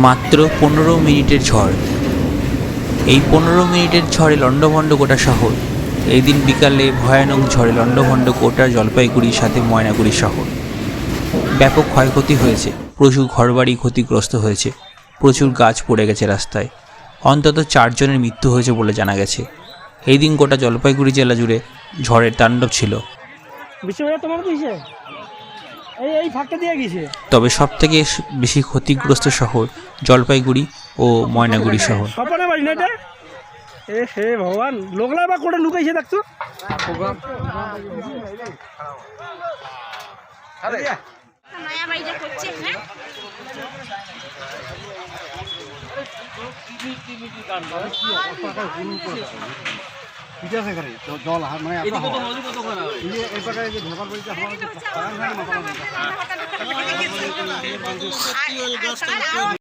মাত্র 15 মিনিটের ঝড়। এই 15 মিনিটের ঝড়ে লণ্ডভণ্ড গোটা শহর। এই দিন বিকালে ভয়ানক ঝড়ে লণ্ডভণ্ড গোটা জলপাইগুড়ির সাথে ময়নাগুড়ি শহর। ব্যাপক ক্ষয়ক্ষতি হয়েছে, প্রচুর ঘরবাড়ি ক্ষতিগ্রস্ত হয়েছে, প্রচুর গাছ পড়ে গেছে রাস্তায়। অন্তত 4 জনের মৃত্যু হয়েছে বলে জানা গেছে। এই দিন গোটা জলপাইগুড়ি জেলা জুড়ে ঝড়ের তাণ্ডব ছিল। তবে সবথেকে বেশি ক্ষতিগ্রস্ত শহর জলপাইগুড়ি ও ময়নাগুড়ি শহর। হে ভগবান, লোকলা বা কোটা লুকাইছে দেখছো? নয়া বাড়িটা করছে হ্যাঁ ঠিক আছে করে জল মানে এত এই পাকায় যে ঢোকার বলতে হওয়া